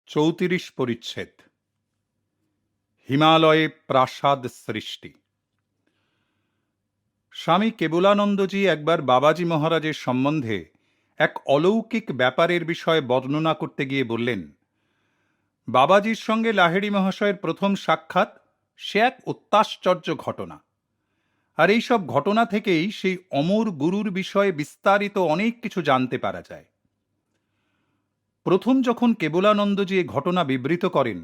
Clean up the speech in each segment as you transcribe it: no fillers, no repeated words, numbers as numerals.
34 পরিচ্ছেদ। হিমালয়ে প্রাসাদ সৃষ্টি। স্বামী কেবলানন্দজি একবার বাবাজি মহারাজের সম্বন্ধে এক অলৌকিক ব্যাপারের বিষয়ে বর্ণনা করতে গিয়ে বললেন, বাবাজির সঙ্গে লাহিড়ী মহাশয়ের প্রথম সাক্ষাৎ সে এক অত্যাশ্চর্য ঘটনা, আর এই সব ঘটনা থেকেই সেই অমর গুরুর বিষয়ে বিস্তারিত অনেক কিছু জানতে পারা যায়। প্রথম যখন কেবলানন্দজি এই ঘটনা বিবৃত করেন,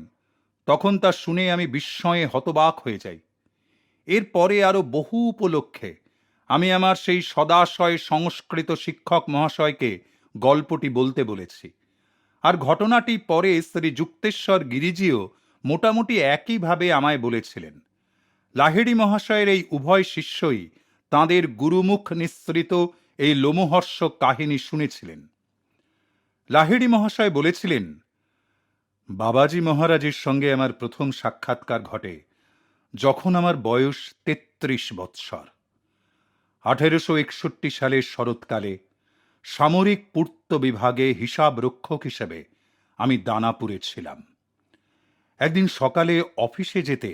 তখন তা শুনে আমি বিস্ময়ে হতবাক হয়ে যাই। এরপরে আরও বহু উপলক্ষে আমি আমার সেই সদাশয় সংস্কৃত শিক্ষক মহাশয়কে গল্পটি বলতে বলেছি, আর ঘটনাটি পরে শ্রী যুক্তেশ্বর গিরিজিও মোটামুটি একইভাবে আমায় বলেছিলেন। লাহিড়ী মহাশয়ের এই উভয় শিষ্যই তাঁদের গুরুমুখ নিঃসৃত এই লোমহর্ষক কাহিনী শুনেছিলেন। লাহিড়ী মহাশয় বলেছিলেন, বাবাজি মহারাজের সঙ্গে আমার প্রথম সাক্ষাৎকার ঘটে যখন আমার বয়স ৩৩ বৎসর। 1861 সালের শরৎকালে সামরিক পূর্ত বিভাগে হিসাব রক্ষক হিসেবে আমি দানাপুরে ছিলাম। একদিন সকালে অফিসে যেতে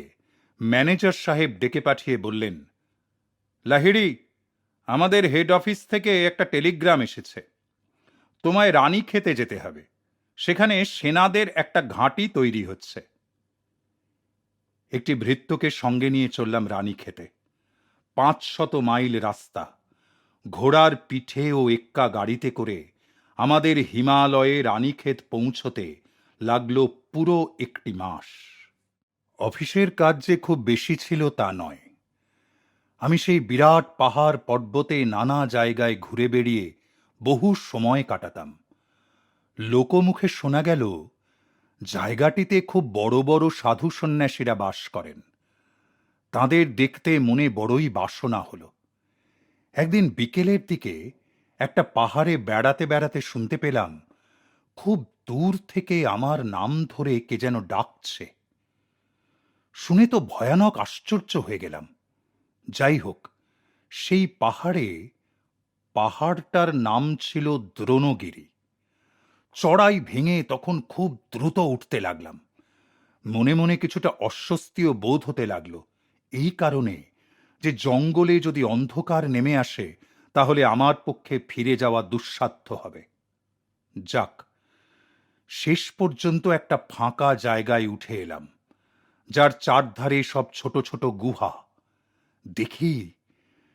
ম্যানেজার সাহেব ডেকে পাঠিয়ে বললেন, লাহিড়ী, আমাদের হেড অফিস থেকে একটা টেলিগ্রাম এসেছে। তোমায় রানীক্ষেতে যেতে হবে, সেখানে সেনাদের একটা ঘাঁটি তৈরি হচ্ছে। একটি ভৃত্যকে সঙ্গে নিয়ে চললাম রানীক্ষেতে। 500 মাইল রাস্তা, ঘোড়ার পিঠে ও এক্কা গাড়িতে করে আমাদের হিমালয়ে রানীক্ষেত পৌঁছতে লাগলো পুরো একটি মাস। অফিসের কাজ যে খুব বেশি ছিল তা নয়। আমি সেই বিরাট পাহাড় পর্বতে নানা জায়গায় ঘুরে বেড়িয়ে বহু সময় কাটাতাম। লোকমুখে শোনা গেল জায়গাটিতে খুব বড় বড় সাধু সন্ন্যাসীরা বাস করেন। তাঁদের দেখতে মনে বড়ই বাসনা হল। একদিন বিকেলের দিকে একটা পাহাড়ে বেড়াতে বেড়াতে শুনতে পেলাম খুব দূর থেকে আমার নাম ধরে কে যেন ডাকছে। শুনে তো ভয়ানক আশ্চর্য হয়ে গেলাম। যাই হোক, সেই পাহাড়টার নাম ছিল দ্রোণগিরি। চড়াই ভেঙে তখন খুব দ্রুত উঠতে লাগলাম। মনে মনে কিছুটা অস্বস্তিও বোধ হতে লাগলো, এই কারণে যে জঙ্গলে যদি অন্ধকার নেমে আসে তাহলে আমার পক্ষে ফিরে যাওয়া দুঃসাধ্য হবে। যাক, শেষ পর্যন্ত একটা ফাঁকা জায়গায় উঠে এলাম, যার চারধারে সব ছোট ছোট গুহা। দেখি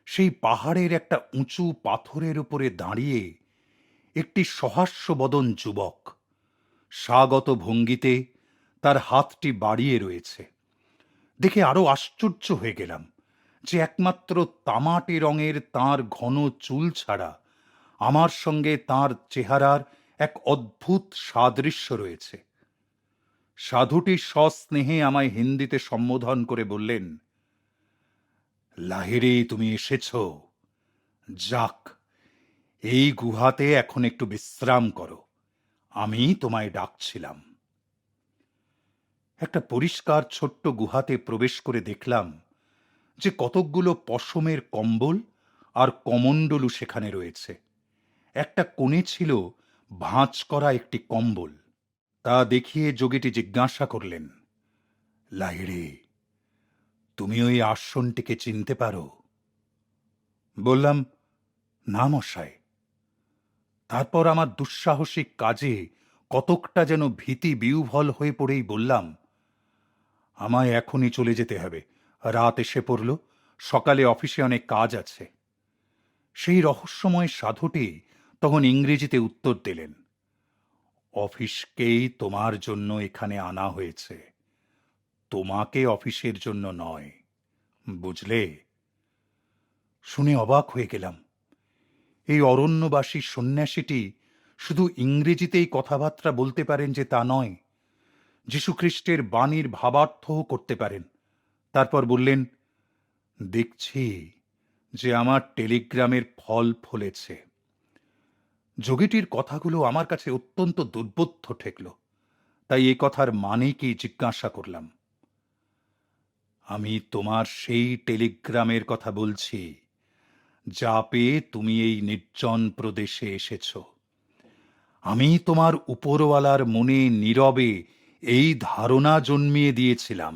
সেই পাহাড়ের একটা উঁচু পাথরের উপরে দাঁড়িয়ে একটি সহাস্যবদন যুবক স্বাগত ভঙ্গিতে তার হাতটি বাড়িয়ে রয়েছে। দেখে আরো আশ্চর্য হয়ে গেলাম যে একমাত্র তামাটে রঙের তার ঘন চুল ছাড়া আমার সঙ্গে তার চেহারার এক অদ্ভুত সাদৃশ্য রয়েছে। সাধুটি সস্নেহে আমায় হিন্দিতে সম্বোধন করে বললেন, লাহিড়ী, তুমি এসেছ। যাক, এই গুহাতে এখন একটু বিশ্রাম করো, আমি তোমায় ডাকছিলাম। একটা পরিষ্কার ছোট্ট গুহাতে প্রবেশ করে দেখলাম যে কতকগুলো পশমের কম্বল আর কমণ্ডলু সেখানে রয়েছে। একটা কোণে ছিল ভাঁজ করা একটি কম্বল। তা দেখিয়ে যোগীটি জিজ্ঞাসা করলেন, লাহিড়ী, তুমি ওই আসনটিকে চিনতে পারো? বললাম, না মশাই। তারপর আমার দুঃসাহসিক কাজে কতকটা যেন ভীতি বিহ্বল হয়ে পড়েই বললাম, আমায় এখনই চলে যেতে হবে, রাত এসে পড়ল, সকালে অফিসে অনেক কাজ আছে। সেই রহস্যময় সাধুটি তখন ইংরেজিতে উত্তর দিলেন, অফিসকেই তোমার জন্য এখানে আনা হয়েছে, তোমাকে অফিসের জন্য নয়, বুঝলে? শুনে অবাক হয়ে গেলাম। এই অরণ্যবাসী সন্ন্যাসীটি শুধু ইংরেজিতেই কথাবার্তা বলতে পারেন যে তা নয়, যীশুখ্রিস্টের বাণীর ভাবার্থও করতে পারেন। তারপর বললেন, দেখছি যে আমার টেলিগ্রামের ফল ফলেছে। যোগীটির কথাগুলো আমার কাছে অত্যন্ত দুর্বোধ্য ঠেকল, তাই এ কথার মানে কি জিজ্ঞাসা করলাম। আমি তোমার সেই টেলিগ্রামের কথা বলছি, যা পেয়ে তুমি এই নির্জন প্রদেশে এসেছ। আমি তোমার উপরওয়ালার মনে নীরবে এই ধারণা জন্মিয়ে দিয়েছিলাম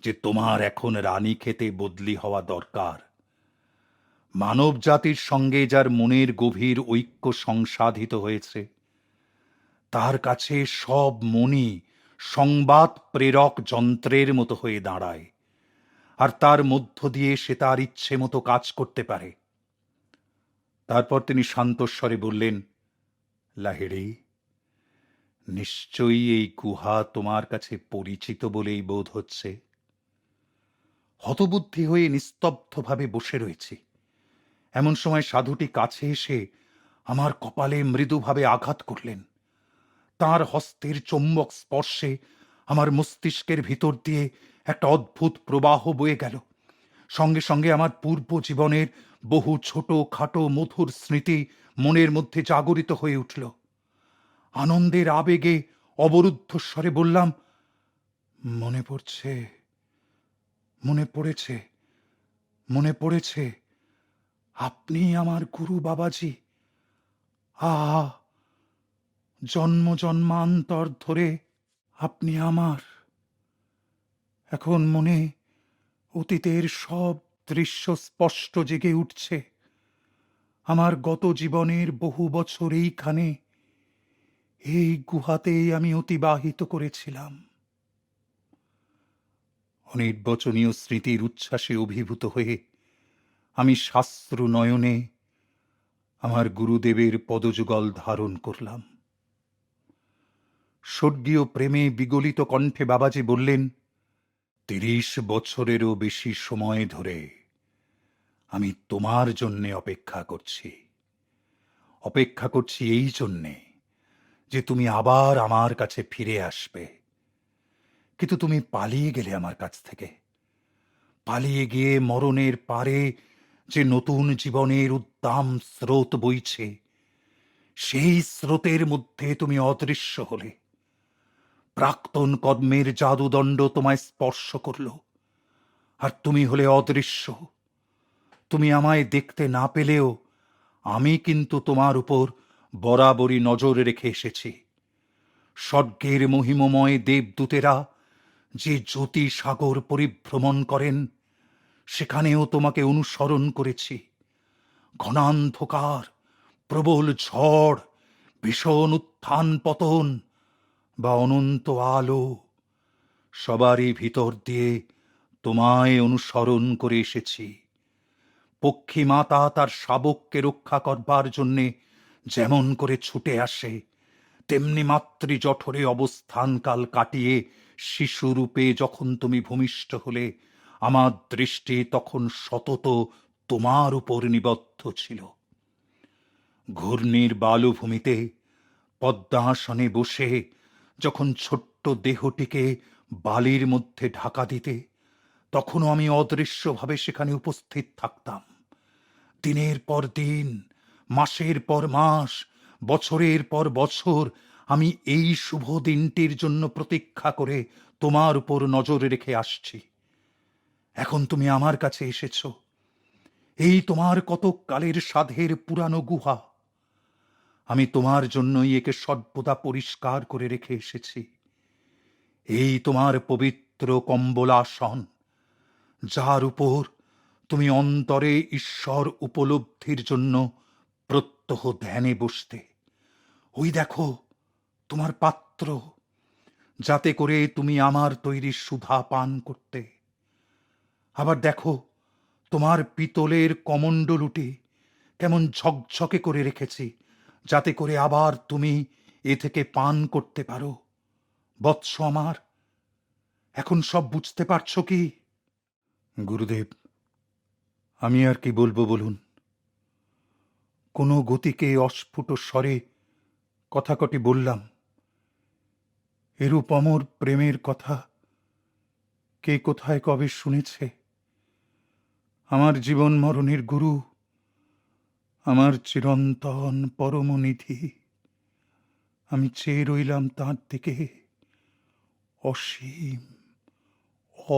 যে তোমার এখন রানীক্ষেতে বদলি হওয়া দরকার। মানব জাতির সঙ্গে যার মনের গভীর ঐক্য সংসাধিত হয়েছে, তার কাছে সব মনই সংবাদ প্রেরক যন্ত্রের মতো হয়ে দাঁড়ায়, আর তার মধ্য দিয়ে সে তার ইচ্ছে মতো কাজ করতে পারে। তারপর তিনি শান্তস্বরে বললেন, লাহিড়ী, নিশ্চয়ই এই গুহা তোমার কাছে পরিচিত বলেই বোধ হচ্ছে। হতবুদ্ধি হয়ে নিস্তব্ধভাবে বসে রয়েছি। এমন সময় সাধুটি কাছে এসে আমার কপালে মৃদুভাবে আঘাত করলেন। তার হস্তের চুম্বক স্পর্শে আমার মস্তিষ্কের ভিতর দিয়ে একটা অদ্ভুত প্রবাহ বয়ে গেল। সঙ্গে সঙ্গে আমার পূর্ব জীবনের বহু ছোট খাটো মধুর স্মৃতি মনের মধ্যে জাগরিত হয়ে উঠল। আনন্দের আবেগে অবরুদ্ধ স্বরে বললাম, মনে পড়ছে, মনে পড়েছে, মনে পড়েছে, আপনি আমার গুরু বাবাজি। আহা, জন্ম জন্মান্তর ধরে আপনি আমার। এখন মনে অতীতের সব দৃশ্য স্পষ্ট জেগে উঠছে। আমার গত জীবনের বহু বছর এইখানে, এই গুহাতেই আমি অতিবাহিত করেছিলাম। অনির্বচনীয় স্মৃতির উচ্ছ্বাসে অভিভূত হয়ে আমি শাস্ত্র নয়নে আমার গুরুদেবের পদযুগল ধারণ করলাম। স্বর্গীয় প্রেমে বিগলিত কণ্ঠে বাবাজি বললেন, ৩০ বছরেরও বেশি সময় ধরে আমি তোমার জন্যে অপেক্ষা করছি। অপেক্ষা করছি এই জন্যে যে তুমি আবার আমার কাছে ফিরে আসবে। কিন্তু তুমি পালিয়ে গেলে আমার কাছ থেকে। পালিয়ে গিয়ে মরণের পারে যে নতুন জীবনের উদ্দাম স্রোত বইছে, সেই স্রোতের মধ্যে তুমি অদৃশ্য হলে। প্রাক্তন কর্মের জাদুদণ্ড তোমায় স্পর্শ করল, আর তুমি হলে অদৃশ্য। তুমি আমায় দেখতে না পেলেও আমি কিন্তু তোমার উপর বরাবরই নজর রেখে এসেছি। স্বর্গের মহিমময় দেবদূতেরা যে জ্যোতি সাগর পরিভ্রমণ করেন, সেখানেও তোমাকে অনুসরণ করেছি। ঘনান্ধকার, প্রবল ঝড়, ভীষণ উত্থান পতন বা অনন্ত আলো, সবারই ভিতর দিয়ে তোমায় অনুসরণ করে এসেছি। পক্ষী মাতা তার শাবককে রক্ষা করবার জন্যে যেমন করে ছুটে আসে, তেমনি মাতৃ জঠরে অবস্থানকাল কাটিয়ে শিশুরূপে যখন তুমি ভূমিষ্ঠ হলে, আমার দৃষ্টি তখন সতত তোমার উপর নিবদ্ধ ছিল। ঘূর্ণির বালুভূমিতে পদ্মাসনে বসে যখন ছোট্ট দেহটিকে বালির মধ্যে ঢাকা দিতে, তখনও আমি অদৃশ্যভাবে সেখানে উপস্থিত থাকতাম। দিনের পর দিন, মাসের পর মাস, বছরের পর বছর আমি এই শুভ দিনটির জন্য প্রতীক্ষা করে তোমার উপর নজর রেখে আসছি। এখন তুমি আমার কাছে এসেছ। এই তোমার কত কালের সাধের পুরানো গুহা। আমি তোমার জন্যই একে সর্বদা পরিষ্কার করে রেখে এসেছি। এই তোমার পবিত্র কম্বলাসন, যার উপর তুমি অন্তরে ঈশ্বর উপলব্ধির জন্য প্রত্যহ ধ্যানে বসতে। ওই দেখো তোমার পাত্র, যাতে করে তুমি আমার তৈরি সুধা পান করতে। আবার দেখো তোমার পিতলের কমণ্ডলুটি কেমন ঝকঝকে করে রেখেছি, যাতে করে আবার তুমি এ থেকে পান করতে পারো। বৎস আমার, এখন সব বুঝতে পারছো কি? গুরুদেব, আমি আর কি বলবো বলুন। কোনো গতিকে অস্ফুট স্বরে কথা কটি বললাম। এরূপ অমর প্রেমের কথা কে কোথায় কবে শুনেছে? আমার জীবন মরণের গুরু, আমার চিরন্তন পরমনিধি। আমি চেয়ে রইলাম তাঁর দিকে অসীম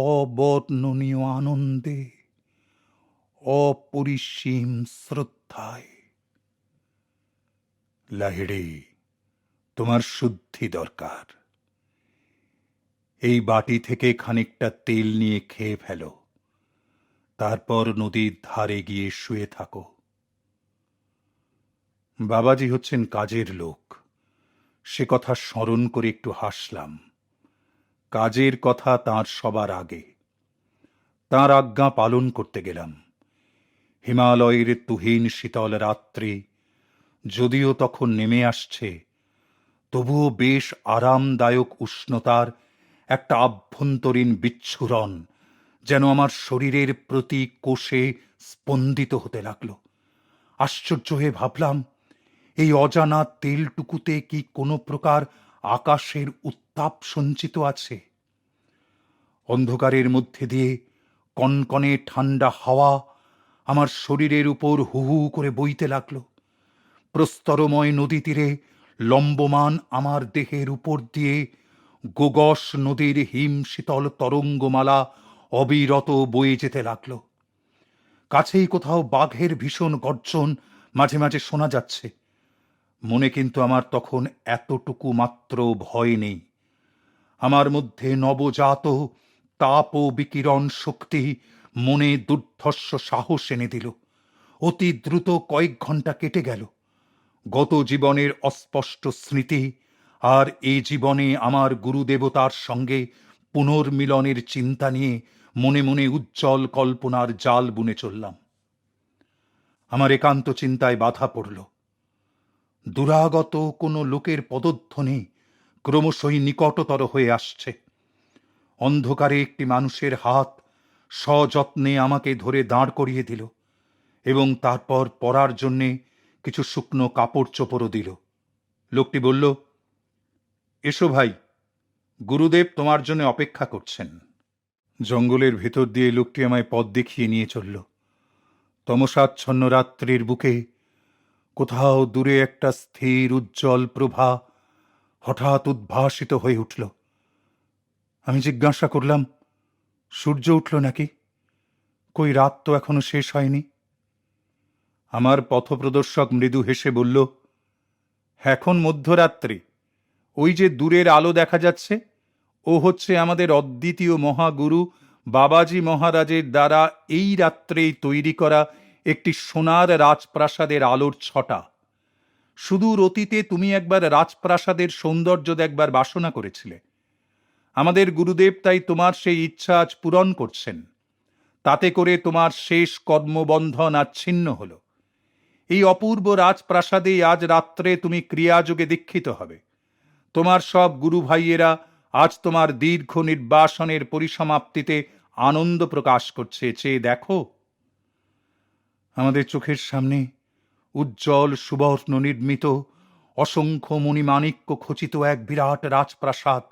অবর্ণনীয় আনন্দে, অপরিসীম শ্রদ্ধায়। লাহিড়ী, তোমার শুদ্ধি দরকার। এই বাটি থেকে খানিকটা তেল নিয়ে খেয়ে ফেলো, তারপর নদীর ধারে গিয়ে শুয়ে থাকো। বাবাজি হচ্ছেন কাজের লোক, সে কথা স্মরণ করে একটু হাসলাম। কাজের কথা তাঁর সবার আগে। তাঁর আজ্ঞা পালন করতে গেলাম। হিমালয়ের তুহিন শীতল রাত্রি যদিও তখন নেমে আসছে, তবুও বেশ আরামদায়ক উষ্ণতার একটা আভ্যন্তরীণ বিচ্ছুরণ যেন আমার শরীরের প্রতি কোষে স্পন্দিত হতে লাগল। আশ্চর্য হয়ে ভাবলাম, এই অজানা তেলটুকুতে কি কোনো প্রকার আকাশের উত্তাপ সঞ্চিত আছে? অন্ধকারের মধ্যে দিয়ে কনকনে ঠান্ডা হাওয়া আমার শরীরের উপর হু হু করে বইতে লাগল। প্রস্তরময় নদী তীরে লম্বমান আমার দেহের উপর দিয়ে গোগস নদীর হিম শীতল তরঙ্গমালা অবিরত বয়ে যেতে লাগল। কাছেই কোথাও বাঘের ভীষণ গর্জন মাঝে মাঝে শোনা যাচ্ছে। মনে কিন্তু আমার তখন এতটুকু মাত্র ভয় নেই। আমার মধ্যে নবজাত তাপ ও বিকিরণ শক্তি মনে দুর্ধর্ষ সাহস এনে দিল। অতি দ্রুত কয়েক ঘন্টা কেটে গেল। গত জীবনের অস্পষ্ট স্মৃতি আর এই জীবনে আমার গুরুদেবতার সঙ্গে পুনর্মিলনের চিন্তা নিয়ে মনে মনে উজ্জ্বল কল্পনার জাল বুনে চললাম। আমার একান্ত চিন্তায় বাধা পড়ল। দুরাগত কোনো লোকের পদধ্বনি ক্রমশই নিকটতর হয়ে আসছে। অন্ধকারে একটি মানুষের হাত সযত্নে আমাকে ধরে দাঁড় করিয়ে দিল এবং তারপর পরার জন্যে কিছু শুকনো কাপড় চোপড়ও দিল। লোকটি বলল, এসো ভাই, গুরুদেব তোমার জন্য অপেক্ষা করছেন। জঙ্গলের ভেতর দিয়ে লোকটি আমায় পথ দেখিয়ে নিয়ে চলল। তমসাচ্ছন্ন রাত্রির বুকে কোথাও দূরে একটা স্থির উজ্জ্বল প্রভা হঠাৎ উদ্ভাসিত হয়ে উঠল। আমি জিজ্ঞাসা করলাম, সূর্য উঠল নাকি? কই, রাত তো এখনো শেষ হয়নি। আমার পথপ্রদর্শক মৃদু হেসে বলল, এখন মধ্যরাত্রি। ওই যে দূরের আলো দেখা যাচ্ছে, ও হচ্ছে আমাদের অদ্বিতীয় মহাগুরু বাবাজি মহারাজের দ্বারা এই রাত্রেই তৈরি করা একটি সোনার রাজপ্রাসাদের আলোর ছটা। সুদূর অতীতে তুমি একবার রাজপ্রাসাদের সৌন্দর্য দেখবার বাসনা করেছিলে। আমাদের গুরুদেব তাই তোমার সেই ইচ্ছা আজ পূরণ করছেন। তাতে করে তোমার শেষ কর্মবন্ধন আচ্ছিন্ন হল। এই অপূর্ব রাজপ্রাসাদেই আজ রাত্রে তুমি ক্রিয়াযোগে দীক্ষিত হবে। তোমার সব গুরু ভাইয়েরা আজ তোমার দীর্ঘ নির্বাসনের পরিসমাপ্তিতে আনন্দ প্রকাশ করছে, চেয়ে দেখো। আমাদের চোখের সামনে উজ্জ্বল সুবর্ণ নির্মিত অসংখ্য মণিমাণিক্য খচিত এক বিরাট রাজপ্রাসাদ,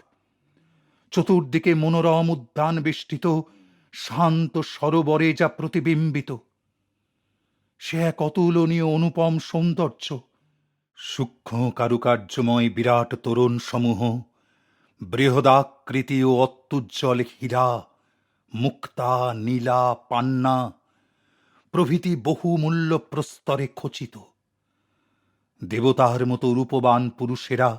চতুর্দিকে মনোরম উদ্যান বেষ্টিত শান্ত সরোবরে যা প্রতিবিম্বিত, সে এক অতুলনীয় অনুপম সৌন্দর্য। সূক্ষ্ম কারুকার্যময় বিরাট তোরণ সমূহ, বৃহদাকৃতি ও অত্যুজ্জ্বল হীরা, মুক্তা, নীলা, পান্না প্রভৃতি বহুমূল্য প্রস্তরে খচিত। দেবতার মতো রূপবান পুরুষেরা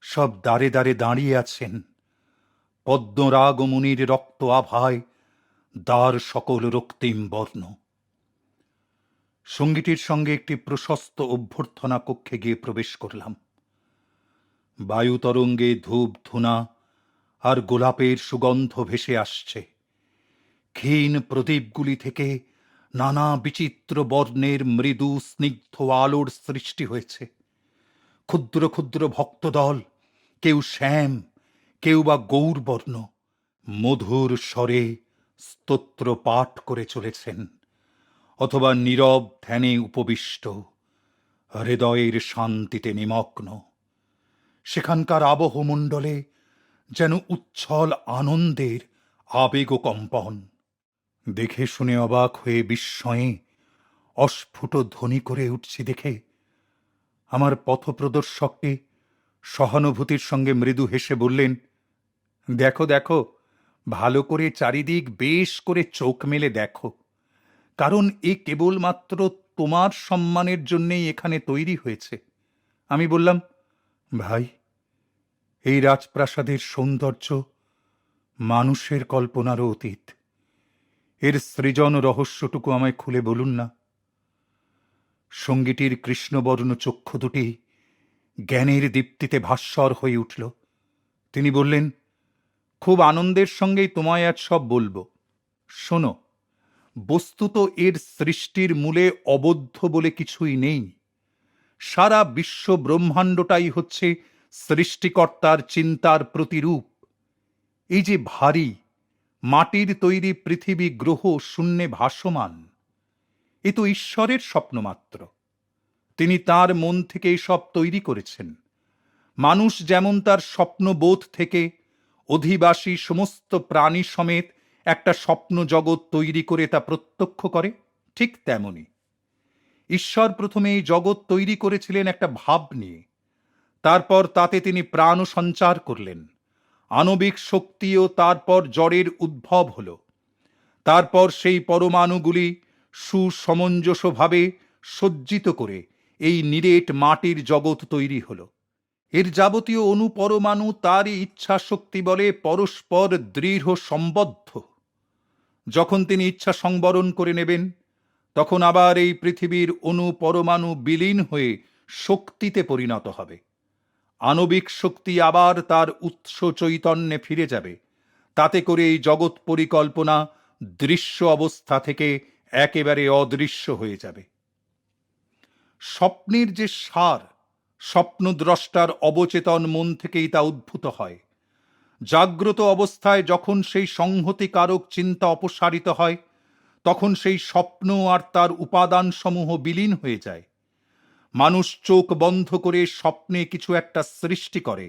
সব দ্বারে দ্বারে দাঁড়িয়ে আছেন। পদ্মরাগ মুনির রক্ত আভায় দ্বার সকল রক্তিম বর্ণ। সঙ্গীটির সঙ্গে একটি প্রশস্ত অভ্যর্থনা কক্ষে গিয়ে প্রবেশ করলাম। বায়ু তরঙ্গে ধূপ ধুনা আর গোলাপের সুগন্ধ ভেসে আসছে। ক্ষীণ প্রদীপগুলি থেকে নানা বিচিত্র বর্ণের মৃদু স্নিগ্ধ আলোর সৃষ্টি হয়েছে। ক্ষুদ্র ক্ষুদ্র ভক্তদল, কেউ শ্যাম, কেউ বা গৌরবর্ণ, মধুর স্বরে স্তোত্র পাঠ করে চলেছেন অথবা নীরব ধ্যানে উপবিষ্ট, হৃদয়ের শান্তিতে নিমগ্ন। সেখানকার আবহমণ্ডলে যেন উচ্ছল আনন্দের আবেগ কম্পন। দেখে শুনে অবাক হয়ে বিস্ময়ে অস্ফুট ধ্বনি করে উঠছি দেখে আমার পথপ্রদর্শকটি সহানুভূতির সঙ্গে মৃদু হেসে বললেন, দেখো দেখো, ভালো করে চারিদিক বেশ করে চোখ মেলে দেখো, কারণ এ কেবলমাত্র তোমার সম্মানের জন্যেই এখানে তৈরি হয়েছে। আমি বললাম, ভাই, এই রাজপ্রাসাদের সৌন্দর্য মানুষের কল্পনারও অতীত। এর সৃজন রহস্যটুকু আমায় খুলে বলুন না। সঙ্গীটির কৃষ্ণবর্ণ চক্ষু দুটি জ্ঞানের দীপ্তিতে ভাস্বর হয়ে উঠল। তিনি বললেন, খুব আনন্দের সঙ্গেই তোমায় আজ সব বলবো। শোনো, বস্তুত এর সৃষ্টির মূলে অবদ্ধ বলে কিছুই নেই। সারা বিশ্ব ব্রহ্মাণ্ডটাই হচ্ছে সৃষ্টিকর্তার চিন্তার প্রতিরূপ। এই যে ভারী মাটির তৈরি পৃথিবী গ্রহ শূন্যে ভাসমান, এ তো ঈশ্বরের স্বপ্ন মাত্র। তিনি তার মন থেকে সব তৈরি করেছেন। মানুষ যেমন তার স্বপ্নবোধ থেকে অধিবাসী সমস্ত প্রাণী সমেত একটা স্বপ্ন জগৎ তৈরি করে তা প্রত্যক্ষ করে, ঠিক তেমনি ঈশ্বর প্রথমে এই জগৎ তৈরি করেছিলেন একটা ভাব নিয়ে। তারপর তাতে তিনি প্রাণ সঞ্চার করলেন। আণবিক শক্তিও তারপর জড়ের উদ্ভব হল। তারপর সেই পরমাণুগুলি সুসমঞ্জস্যভাবে সজ্জিত করে এই নিরেট মাটির জগৎ তৈরি হল। এর যাবতীয় অনুপরমাণু তারই ইচ্ছা শক্তি বলে পরস্পর দৃঢ় সম্বদ্ধ। যখন তিনি ইচ্ছা সংবরণ করে নেবেন, তখন আবার এই পৃথিবীর অনুপরমাণু বিলীন হয়ে শক্তিতে পরিণত হবে। আণবিক শক্তি আবার তার উৎস চৈতন্যে ফিরে যাবে। তাতে করে এই জগৎ পরিকল্পনা দৃশ্য অবস্থা থেকে একেবারে অদৃশ্য হয়ে যাবে। স্বপ্নের যে সার, স্বপ্নদ্রষ্টার অবচেতন মন থেকেই তা উদ্ভূত হয়। জাগ্রত অবস্থায় যখন সেই সংহতিকারক চিন্তা অপসারিত হয়, তখন সেই স্বপ্ন আর তার উপাদানসমূহ বিলীন হয়ে যায়। মানুষ চোখ বন্ধ করে স্বপ্নে কিছু একটা সৃষ্টি করে,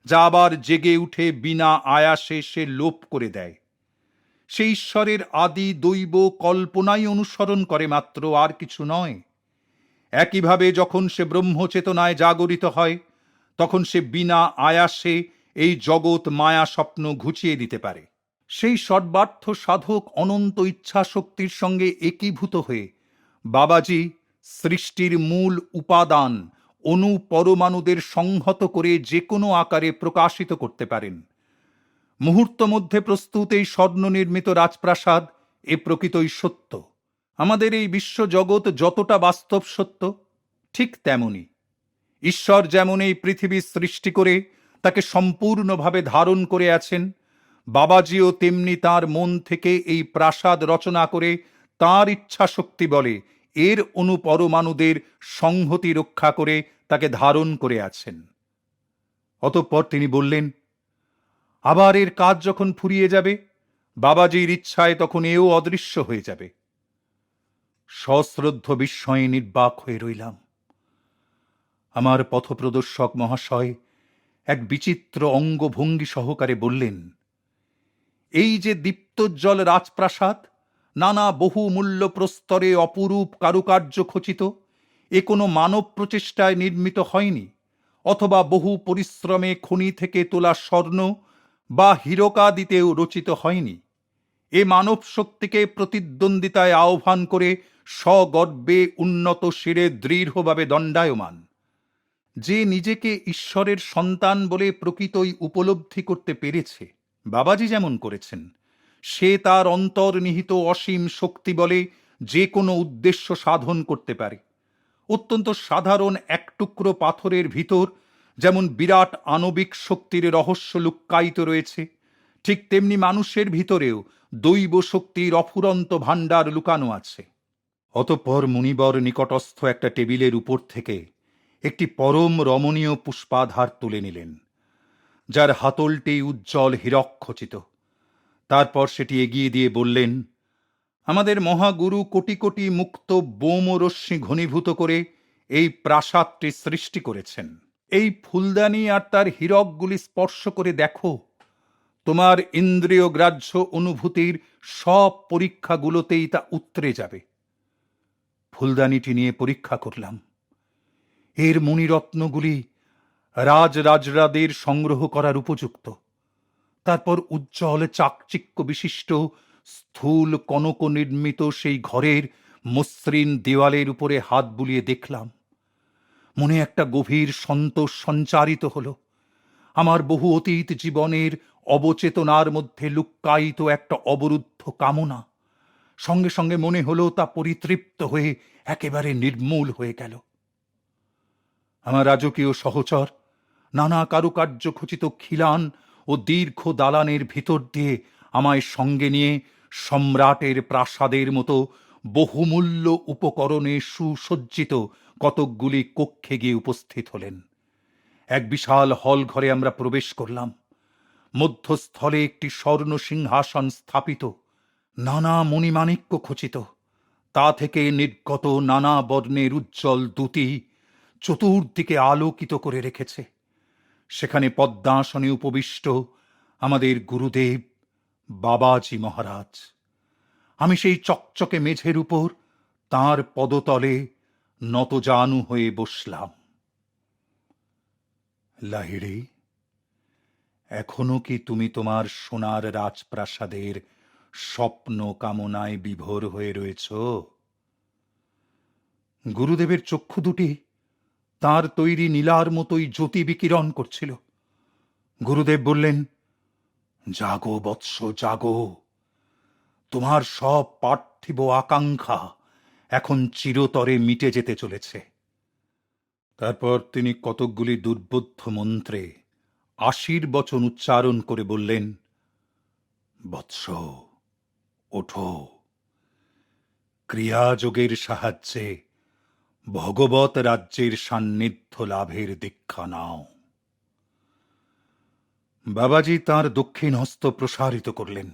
যা আবার জেগে উঠে বিনা আয়াসে সে লোপ করে দেয়। সেই ঈশ্বরের আদি দৈব কল্পনাই অনুসরণ করে মাত্র, আর কিছু নয়। একইভাবে যখন সে ব্রহ্মচেতনায় জাগরিত হয়, তখন সে বিনা আয়াসে এই জগৎ মায়া স্বপ্ন ঘুচিয়ে দিতে পারে। সেই সর্বার্থ সাধক অনন্ত ইচ্ছা শক্তির সঙ্গে একীভূত হয়ে বাবাজি সৃষ্টির মূল উপাদান অনুপরমাণুদের সংহত করে যে কোনো আকারে প্রকাশিত করতে পারেন। মুহূর্ত মধ্যে প্রস্তুত এই স্বর্ণ নির্মিত রাজপ্রাসাদ এ প্রকৃতই সত্য। আমাদের এই বিশ্বজগৎ যতটা বাস্তব সত্য, ঠিক তেমনি ঈশ্বর যেমন এই পৃথিবী সৃষ্টি করে তাকে সম্পূর্ণভাবে ধারণ করে আছেন, বাবাজিও তেমনি তার মন থেকে এই প্রাসাদ রচনা করে তার ইচ্ছা শক্তি বলে এর অনুপরমাণুদের সংহতি রক্ষা করে তাকে ধারণ করে আছেন। অতঃপর তিনি বললেন, আবার এর কাজ যখন ফুরিয়ে যাবে, বাবাজির ইচ্ছায় তখন এও অদৃশ্য হয়ে যাবে। সশ্রদ্ধ বিস্ময়ে নির্বাক হয়ে রইলাম। আমার পথপ্রদর্শক মহাশয় এক বিচিত্র অঙ্গভঙ্গি সহকারে বললেন, এই যে দীপ্তোজ্জ্বল রাজপ্রাসাদ, নানা বহুমূল্য প্রস্তরে অপরূপ কারুকার্য খচিত, এ কোনো মানব প্রচেষ্টায় নির্মিত হয়নি, অথবা বহু পরিশ্রমে খনি থেকে তোলা স্বর্ণ বা হীরকাদিতেও রচিত হয়নি। এ মানব শক্তিকে প্রতিদ্বন্দ্বিতায় আহ্বান করে সগর্বে উন্নত শিরে দৃঢ়ভাবে দণ্ডায়মান। যে নিজেকে ঈশ্বরের সন্তান বলে প্রকৃতই উপলব্ধি করতে পেরেছে, বাবাজি যেমন করেছেন, সে তার অন্তর্নিহিত অসীম শক্তি বলে যে কোনো উদ্দেশ্য সাধন করতে পারে। অত্যন্ত সাধারণ এক টুকরো পাথরের ভিতর যেমন বিরাট আণবিক শক্তির রহস্য লুক্কায়িত রয়েছে, ঠিক তেমনি মানুষের ভিতরেও দৈব শক্তির অফুরন্ত ভাণ্ডার লুকানো আছে। অতঃপর মুনিবর নিকটস্থ একটা টেবিলের উপর থেকে একটি পরম রমণীয় পুষ্পাধার তুলে নিলেন, যার হাতলটি উজ্জ্বল হীরক খচিত। তারপর সেটি এগিয়ে দিয়ে বললেন, আমাদের মহাগুরু কোটি কোটি মুক্ত বোম রশ্মি ঘনীভূত করে এই প্রাসাদটি সৃষ্টি করেছেন। এই ফুলদানি আর তার হীরকগুলি স্পর্শ করে দেখো, তোমার ইন্দ্রিয় গ্রাহ্য অনুভূতির সব পরীক্ষাগুলোতেই তা উতরে যাবে। ফুলদানিটি নিয়ে পরীক্ষা করলাম। এর মণিরত্নগুলি রাজরাজরাদের সংগ্রহ করার উপযুক্ত। তারপর উজ্জ্বল চাকচিক্য বিশিষ্ট স্থূল কনক নির্মিত সেই ঘরের মসৃণ দেওয়ালের উপরে হাত বুলিয়ে দেখলাম। মনে একটা গভীর সন্তোষ সঞ্চারিত হল। আমার বহু অতীত জীবনের অবচেতনার মধ্যে লুক্কায়িত একটা অবরুদ্ধ কামনা সঙ্গে সঙ্গে মনে হলো তা পরিতৃপ্ত হয়ে একেবারে নির্মূল হয়ে গেল। আমার রাজকীয় সহচর নানা কারুকার্য খচিত খিলান ও দীর্ঘ দালানের ভিতর দিয়ে আমায় সঙ্গে নিয়ে সম্রাটের প্রাসাদের মতো বহুমূল্য উপকরণে সুসজ্জিত কতকগুলি কক্ষে গিয়ে উপস্থিত হলেন। এক বিশাল হল ঘরে আমরা প্রবেশ করলাম। মধ্যস্থলে একটি স্বর্ণ সিংহাসন স্থাপিত, নানা মণিমাণিক্য খচিত, তা থেকে নির্গত নানা বর্ণের উজ্জ্বল দ্যুতি চতুর্দিকে আলোকিত করে রেখেছে। সেখানে পদ্মাসনে উপবিষ্ট আমাদের গুরুদেব বাবাজি মহারাজ। আমি সেই চকচকে মেঝের উপর তাঁর পদতলে নতজানু হয়ে বসলাম। লাহিড়ী, এখনো কি তুমি তোমার সোনার রাজপ্রাসাদের স্বপ্ন কামনায় বিভোর হয়ে রয়েছ? গুরুদেবের চক্ষু দুটি তাঁর তৈরি নীলার মতোই জ্যোতি বিকিরণ করছিল। গুরুদেব বললেন, জাগো বৎস, জাগো। তোমার সব পার্থিব আকাঙ্ক্ষা এখন চিরতরে মিটে যেতে চলেছে। তারপর তিনি কতকগুলি দুর্বোধ্য মন্ত্রে আশীর্বচন উচ্চারণ করে বললেন, বৎস, ওঠো, ক্রিয়াযোগের সাহায্যে ভগবত রাজ্যের সান্নিধ্য লাভের দীক্ষা নাও। বাবাজি তাঁর দক্ষিণ হস্ত প্রসারিত করলেন।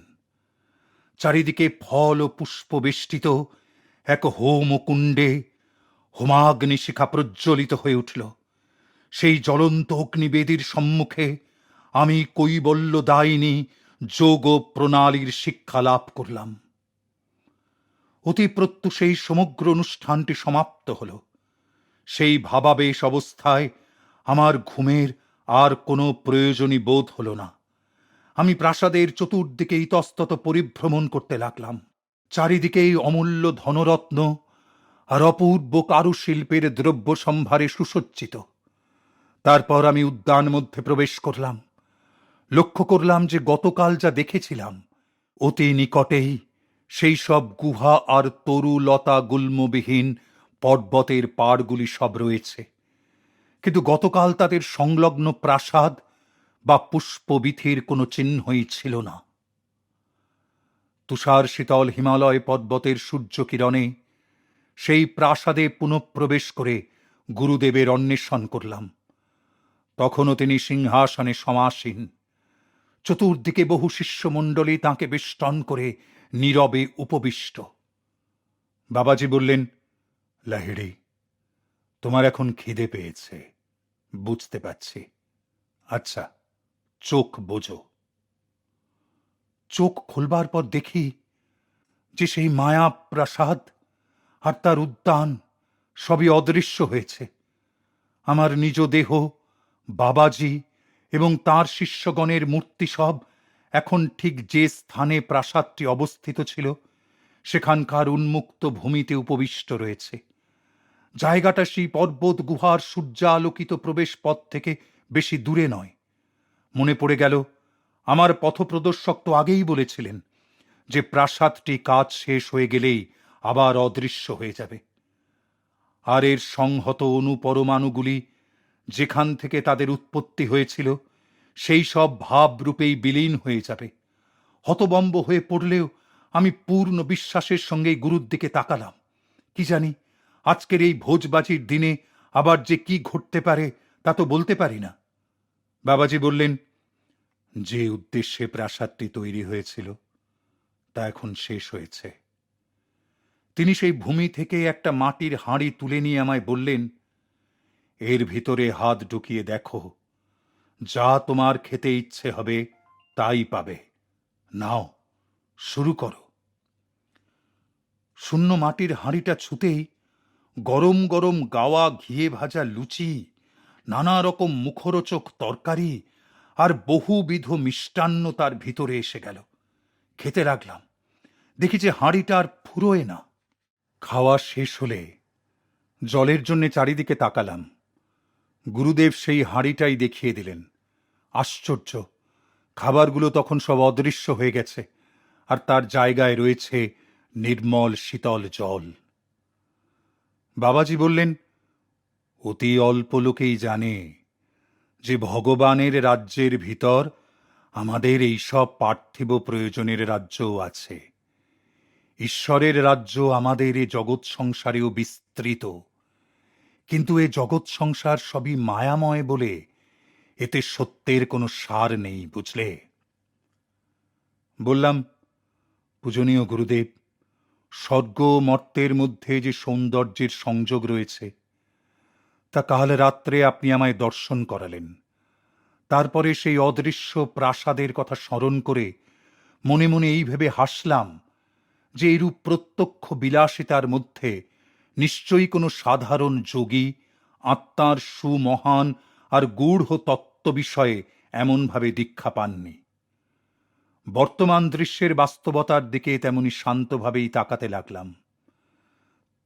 চারিদিকে ফল ও পুষ্প বেষ্টিত এক হোমকুণ্ডে হোমাগ্নিশিখা প্রজ্বলিত হয়ে উঠল। সেই জ্বলন্ত অগ্নিবেদীর সম্মুখে আমি কৈবল্য দায়িনী যোগ প্রণালীর শিক্ষা লাভ করলাম। অতি প্রত্যুষেই সমগ্র অনুষ্ঠানটি সমাপ্ত হল। সেই ভাবাবেশ অবস্থায় আমার ঘুমের আর কোনো প্রয়োজনই বোধ হল না। আমি প্রাসাদের চতুর্দিকে ইতস্তত পরিভ্রমণ করতে লাগলাম। চারিদিকেই অমূল্য ধনরত্ন আর অপূর্ব কারুশিল্পের দ্রব্য সম্ভারে সুসজ্জিত। তারপর আমি উদ্যান মধ্যে প্রবেশ করলাম। লক্ষ্য করলাম যে গতকাল যা দেখেছিলাম অতি নিকটেই সেই সব গুহা আর তরু লতা গুল্মবিহীন পর্বতের পাড়গুলি সব রয়েছে, কিন্তু গতকাল তাদের সংলগ্ন প্রাসাদ বা পুষ্পবিথির কোনো চিহ্নই ছিল না। তুষার শীতল হিমালয় পর্বতের সূর্যকিরণে সেই প্রাসাদে পুনঃপ্রবেশ করে গুরুদেবের অন্বেষণ করলাম। তখনও তিনি সিংহাসনে সমাসীন। চতুর্দিকে বহু শিষ্যমণ্ডলী তাঁকে বেষ্টন করে নীরবে উপবিষ্ট। বাবাজি বললেন, লাহিড়ী, তোমার এখন খিদে পেয়েছে, বুঝতে পারছি। আচ্ছা, চোখ বোঝো। চোখ খোলবার পর দেখি যে সেই মায়া প্রাসাদ আর তার উদ্যান সবই অদৃশ্য হয়েছে। আমার নিজ দেহ, বাবাজি এবং তাঁর শিষ্যগণের মূর্তি সব এখন ঠিক যে স্থানে প্রাসাদটি অবস্থিত ছিল সেখানকার উন্মুক্ত ভূমিতে উপবিষ্ট রয়েছে। জায়গাটা সেই পর্বত গুহার সূর্যালোকিত প্রবেশ পথ থেকে বেশি দূরে নয়। মনে পড়ে গেল, আমার পথপ্রদর্শক তো আগেই বলেছিলেন যে প্রাসাদটি কাজ শেষ হয়ে গেলেই আবার অদৃশ্য হয়ে যাবে, আর এর সংহত অনুপরমাণুগুলি যেখান থেকে তাদের উৎপত্তি হয়েছিল সেই সব ভাবরূপেই বিলীন হয়ে যাবে। হতবম্ব হয়ে পড়লেও আমি পূর্ণ বিশ্বাসের সঙ্গেই গুরুর দিকে তাকালাম। কি জানি আজকের এই ভোজবাজির দিনে আবার যে কি ঘটতে পারে তা তো বলতে পারি না। বাবাজি বললেন, যে উদ্দেশ্যে প্রাসাদটি তৈরি হয়েছিল তা এখন শেষ হয়েছে। তিনি সেই ভূমি থেকে একটা মাটির হাঁড়ি তুলে নিয়ে আমায় বললেন, এর ভিতরে হাত ঢুকিয়ে দেখো, যা তোমার খেতে ইচ্ছে হবে তাই পাবে। নাও, শুরু করো। শূন্য মাটির হাঁড়িটা ছুতেই গরম গরম গাওয়া ঘিয়ে ভাজা লুচি, নানা রকম মুখরোচক তরকারি আর বহুবিধ মিষ্টান্ন তার ভিতরে এসে গেল। খেতে লাগলাম। দেখি যে হাঁড়িটা আর ফুরোয় না। খাওয়া শেষ হলে জলের জন্য চারিদিকে তাকালাম। গুরুদেব সেই হাঁড়িটাই দেখিয়ে দিলেন। আশ্চর্য, খাবারগুলো তখন সব অদৃশ্য হয়ে গেছে, আর তার জায়গায় রয়েছে নির্মল শীতল জল। বাবাজি বললেন, অতি অল্প লোকেই জানে যে ভগবানের রাজ্যের ভিতর আমাদের এইসব পার্থিব প্রয়োজনের রাজ্যও আছে। ঈশ্বরের রাজ্য আমাদের এ জগৎ সংসারেও বিস্তৃত, কিন্তু এ জগৎ সংসার সবই মায়াময় বলে এতে সত্যের কোনো সার নেই, বুঝলে? বললাম, পূজনীয় গুরুদেব, স্বর্গ মর্তের মধ্যে যে সৌন্দর্যের সংযোগ রয়েছে তা কাল রাত্রে আপনি আমায় দর্শন করালেন। তারপরে সেই অদৃশ্য প্রাসাদের কথা স্মরণ করে মনে মনে এই ভেবে হাসলাম যে এরূপ প্রত্যক্ষ বিলাসিতার মধ্যে নিশ্চয়ই কোনো সাধারণ যোগী আত্মার সুমহান আর গূঢ় তত্ত্ব বিষয়ে এমনভাবে দীক্ষা পাননি। বর্তমান দৃশ্যের বাস্তবতার দিকে তেমনি শান্তভাবেই তাকাতে লাগলাম।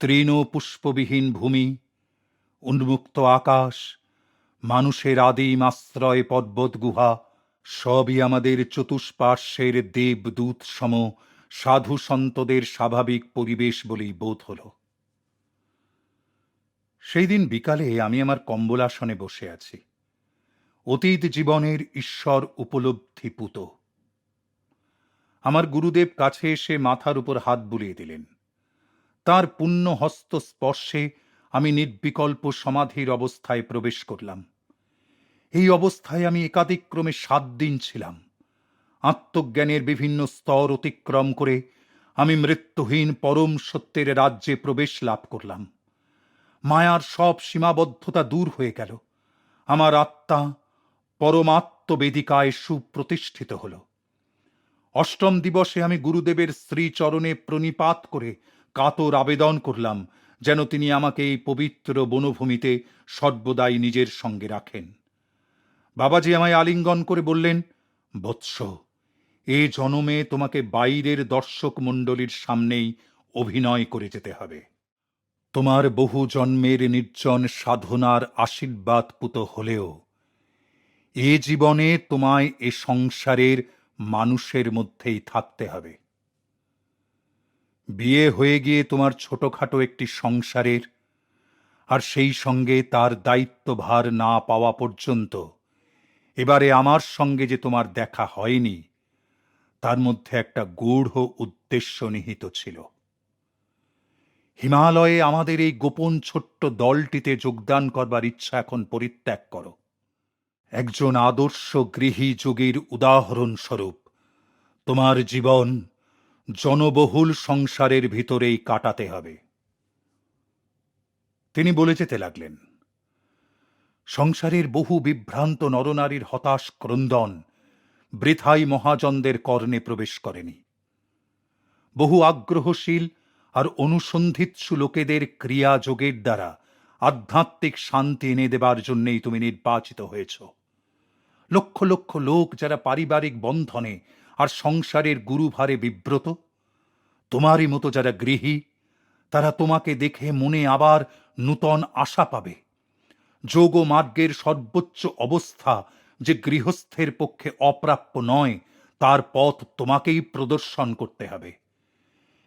তৃণ পুষ্পবিহীন ভূমি, উন্মুক্ত আকাশ, মানুষের আদিম আশ্রয় পর্বত গুহা, সবই আমাদের চতুষ্পার্শ্বের দেবদূত সম সাধু সন্তদের স্বাভাবিক পরিবেশ বলেই বোধ হল। সেই দিন বিকালে আমি আমার কম্বলাসনে বসে আছি, অতীত জীবনের ঈশ্বর উপলব্ধি পুত। আমার গুরুদেব কাছে এসে মাথার উপর হাত বুলিয়ে দিলেন। তাঁর পুণ্য হস্ত স্পর্শে আমি নির্বিকল্প সমাধির অবস্থায় প্রবেশ করলাম। এই অবস্থায় আমি একাদিক্রমে 7 দিন ছিলাম। আত্মজ্ঞানের বিভিন্ন স্তর অতিক্রম করে আমি মৃত্যুহীন পরম সত্যের রাজ্যে প্রবেশ লাভ করলাম। মায়ার সব সীমাবদ্ধতা দূর হয়ে গেল। আমার আত্মা পরমাত্মবেদিকায় সুপ্রতিষ্ঠিত হল। অষ্টম দিবসে আমি গুরুদেবের শ্রীচরণে প্রণিপাত করে কাতর আবেদন করলাম যেন তিনি আমাকে এই পবিত্র বনভূমিতে সর্বদাই নিজের সঙ্গে রাখেন। বাবাজি আমায় আলিঙ্গন করে বললেন, বৎস, এ জনমে তোমাকে বাইরের দর্শক মণ্ডলীর সামনেই অভিনয় করে যেতে হবে। তোমার বহু জন্মের নির্জন সাধনার আশীর্বাদ পুত হলেও এ জীবনে তোমায় এ সংসারের মানুষের মধ্যেই থাকতে হবে। বিয়ে হয়ে গিয়ে তোমার ছোটখাটো একটি সংসারের, আর সেই সঙ্গে তার দায়িত্বভার না পাওয়া পর্যন্ত এবারে আমার সঙ্গে যে তোমার দেখা হয়নি, তার মধ্যে একটা গূঢ় উদ্দেশ্য নিহিত ছিল। হিমালয়ে আমাদের এই গোপন ছোট্ট দলটিতে যোগদান করবার ইচ্ছা এখন পরিত্যাগ করো। একজন আদর্শ গৃহী যোগীর উদাহরণস্বরূপ তোমার জীবন জনবহুল সংসারের ভিতরেই কাটাতে হবে। তিনি বলে যেতে লাগলেন, সংসারের বহু বিভ্রান্ত নরনারীর হতাশ ক্রন্দন বৃথাই মহাজনদের কর্ণে প্রবেশ করেনি। বহু আগ্রহশীল আর অনুসন্ধিৎসু লোকেদের ক্রিয়াযোগের দ্বারা আধ্যাত্মিক শান্তি এনে দেবার জন্যেই তুমি নির্বাচিত হয়েছ। লক্ষ লক্ষ লোক যারা পারিবারিক বন্ধনে আর সংসারের গুরুভারে বিব্রত, তোমারই মতো যারা গৃহী, তারা তোমাকে দেখে মনে আবার নূতন আশা পাবে। যোগ মার্গের সর্বোচ্চ অবস্থা যে গৃহস্থের পক্ষে অপ্রাপ্য নয়, তার পথ তোমাকেই প্রদর্শন করতে হবে।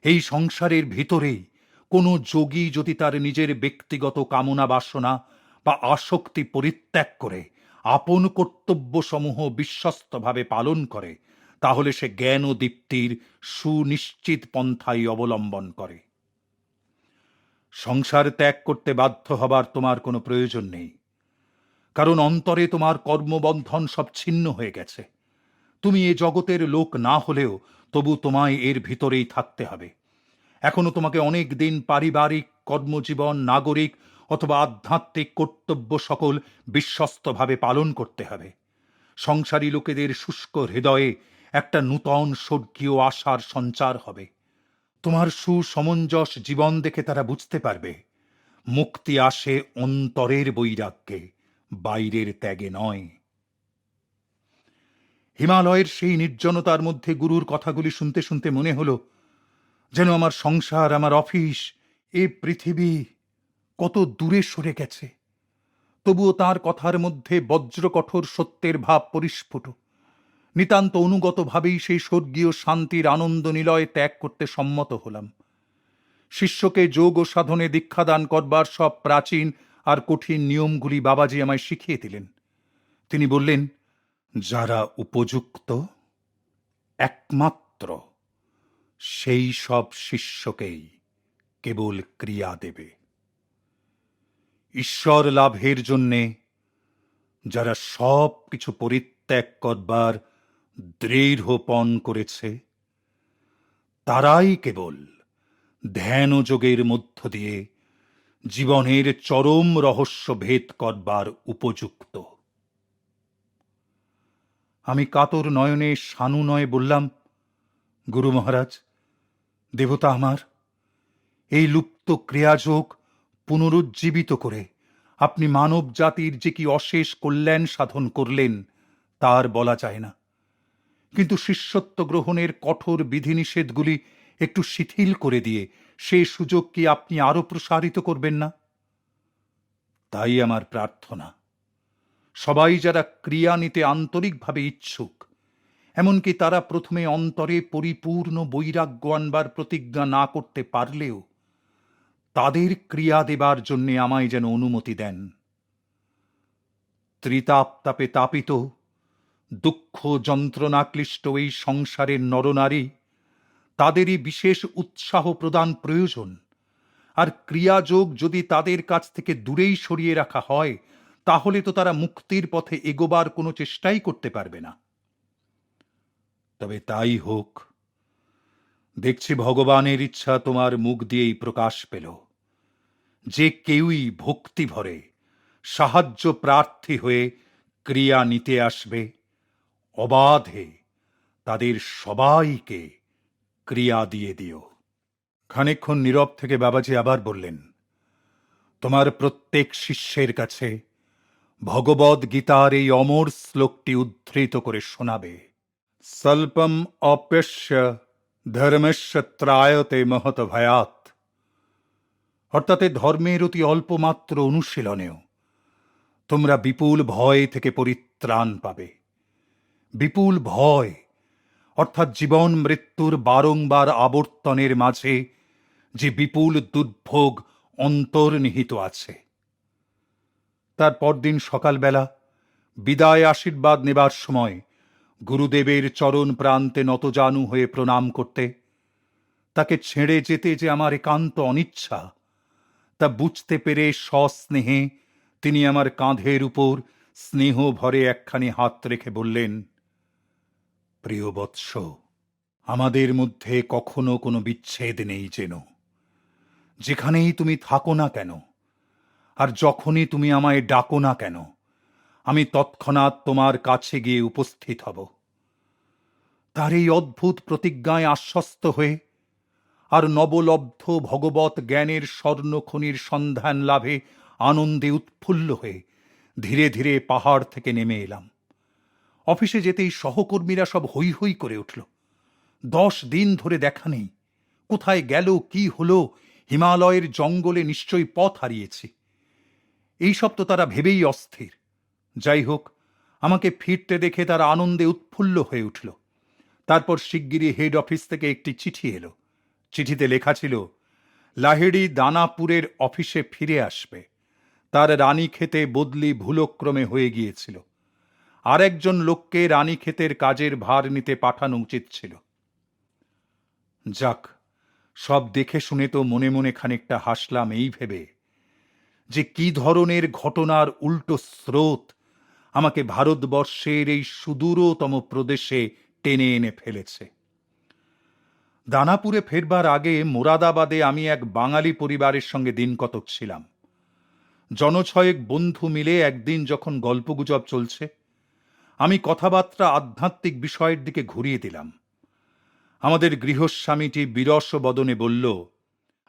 এই সংসারের ভিতরেই কোনো যোগী যদি তার নিজের ব্যক্তিগত কামনা বাসনা বা আসক্তি পরিত্যাগ করে আপন কর্তব্যসমূহ বিশ্বস্তভাবে পালন করে, তাহলে সে জ্ঞান ও দীপ্তির সুনিশ্চিত পন্থাই অবলম্বন করে। সংসার ত্যাগ করতে বাধ্য হবার তোমার কোনো প্রয়োজন নেই, কারণ অন্তরে তোমার কর্মবন্ধন সব ছিন্ন হয়ে গেছে। তুমি এ জগতের লোক না হলেও তবু তোমায় এর ভিতরেই থাকতে হবে। এখনো তোমাকে অনেক দিন পারিবারিক, কর্মজীবন, নাগরিক অথবা আধ্যাত্মিক কর্তব্য সকল বিশ্বস্তভাবে পালন করতে হবে। সংসারী লোকেদের শুষ্ক হৃদয়ে একটা নূতন স্বর্গীয় আশার সঞ্চার হবে। তোমার সুসমঞ্জস জীবন দেখে তারা বুঝতে পারবে মুক্তি আসে অন্তরের বৈরাগ্যে, বাইরের ত্যাগে নয়। হিমালয়ের সেই নির্জনতার মধ্যে গুরুর কথাগুলি শুনতে শুনতে মনে হলো যেন আমার সংসার, আমার অফিস, এ পৃথিবী কত দূরে সরে গেছে। তবুও তাঁর কথার মধ্যে বজ্রকঠোর সত্যের ভাব পরিস্ফুট। নিতান্ত অনুগতভাবেই সেই স্বর্গীয় শান্তির আনন্দ নিলয় ত্যাগ করতে সম্মত হলাম। শিষ্যকে যোগ ও সাধনে দীক্ষাদান করবার সব প্রাচীন আর কঠিন নিয়মগুলি বাবাজি আমায় শিখিয়ে দিলেন। তিনি বললেন, যারা উপযুক্ত একমাত্র সেই সব শিষ্যকেই কেবল ক্রিয়া দেবে। ঈশ্বর লাভের জন্যে যারা সব কিছু পরিত্যাগ করবার দৃঢ়পণ করেছে, তারাই কেবল ধ্যান ও যোগের মধ্য দিয়ে জীবনের চরম রহস্য ভেদ করবার উপযুক্ত। আমি কাতর নয়নে সানুনয়ে বললাম, গুরু মহারাজ, দেবতা আমার, এই লুপ্ত ক্রিয়াযোগ পুনরুজ্জীবিত করে আপনি মানব জাতির যে কি অশেষ কল্যাণ সাধন করলেন তার বলা যায় না। কিন্তু শিষ্যত্ব গ্রহণের কঠোর বিধিনিষেধগুলি একটু শিথিল করে দিয়ে সে সুযোগ কি আপনি আরো প্রসারিত করবেন না? তাই আমার প্রার্থনা, সবাই যারা ক্রিয়া নিতে আন্তরিকভাবে ইচ্ছুক, এমনকি তারা প্রথমে অন্তরে পরিপূর্ণ বৈরাগ্য আনবার প্রতিজ্ঞা না করতে পারলেও তাদের ক্রিয়া দেবার জন্যে আমায় যেন অনুমতি দেন। ত্রিতাপ তাপে তাপিত, দুঃখ যন্ত্রণাক্লিষ্ট এই সংসারের নরনারী, তাদেরই বিশেষ উৎসাহ প্রদান প্রয়োজন। আর ক্রিয়াযোগ যদি তাদের কাছ থেকে দূরেই সরিয়ে রাখা হয়, তাহলে তো তারা মুক্তির পথে এগোবার কোনো চেষ্টাই করতে পারবে না। তবে তাই হোক, দেখছি ভগবানের ইচ্ছা তোমার মুখ দিয়েই প্রকাশ পেল। যে কেউই ভক্তি ভরে সাহায্য প্রার্থী হয়ে ক্রিয়া নিতে আসবে, অবাধে তাদের সবাইকে ক্রিয়া দিয়ে দিও। খানিকক্ষণ নীরব থেকে বাবাজি আবার বললেন, তোমার প্রত্যেক শিষ্যের কাছে ভগবদ গীতার এই অমর শ্লোকটি উদ্ধৃত করে শোনাবে। স্বল্পম অপ্যস্য ধর্মস্য ত্রায়তে মহত ভয়াত। অর্থাৎ ধর্মের অতি অল্পমাত্র অনুশীলনেও তোমরা বিপুল ভয় থেকে পরিত্রাণ পাবে। বিপুল ভয় অর্থাৎ জীবন মৃত্যুর বারংবার আবর্তনের মাঝে যে বিপুল দুর্ভোগ অন্তর্নিহিত আছে। তার পরদিন সকালবেলা বিদায় আশীর্বাদ নেবার সময় গুরুদেবের চরণ প্রান্তে নতজানু হয়ে প্রণাম করতে, তাকে ছেড়ে যেতে যে আমার একান্ত অনিচ্ছা, তা বুঝতে পেরে সস্নেহে তিনি আমার কাঁধের উপর স্নেহ ভরে একখানি হাত রেখে বললেন, প্রিয় বৎস, আমাদের মধ্যে কখনো কোনো বিচ্ছেদ নেই যেন। যেখানেই তুমি থাকো না কেন, আর যখনই তুমি আমায় ডাকো না কেন, আমি তৎক্ষণাৎ তোমার কাছে গিয়ে উপস্থিত হব। তার এই অদ্ভুত প্রতিজ্ঞায় আশ্বস্ত হয়ে আর নবলব্ধ ভগবত জ্ঞানের স্বর্ণখনির সন্ধান লাভে আনন্দে উৎফুল্ল হয়ে ধীরে ধীরে পাহাড় থেকে নেমে এলাম। অফিসে যেতেই সহকর্মীরা সব হৈ হৈ করে উঠল। 10 দিন ধরে দেখা নেই, কোথায় গেল, কি হলো, হিমালয়ের জঙ্গলে নিশ্চয়ই পথ হারিয়েছি। এইসব তো তারা ভেবেই অস্থির। যাই হোক, আমাকে ফিরতে দেখে তারা আনন্দে উৎফুল্ল হয়ে উঠল। তারপর শিগগিরই হেড অফিস থেকে একটি চিঠি এলো। চিঠিতে লেখা ছিল, লাহিড়ী দানাপুরের অফিসে ফিরে আসবে। তার রানীক্ষেতে বদলি ভুলক্রমে হয়ে গিয়েছিল। আর একজন লোককে রানীক্ষেতের কাজের ভার নিতে পাঠানো উচিত ছিল। যাক, সব দেখে শুনে তো মনে মনে খানিকটা হাসলাম এই ভেবে যে কি ধরনের ঘটনার উল্টো স্রোত আমাকে ভারতবর্ষের এই সুদূরতম প্রদেশে টেনে এনে ফেলেছে। দানাপুরে ফেরবার আগে মোরাদাবাদে আমি এক বাঙালি পরিবারের সঙ্গে দিন কতক ছিলাম। জনছয়েক বন্ধু মিলে একদিন যখন গল্পগুজব চলছে, আমি কথাবার্তা আধ্যাত্মিক বিষয়ের দিকে ঘুরিয়ে দিলাম। আমাদের গৃহস্বামীটি বিরস বদনে বলল,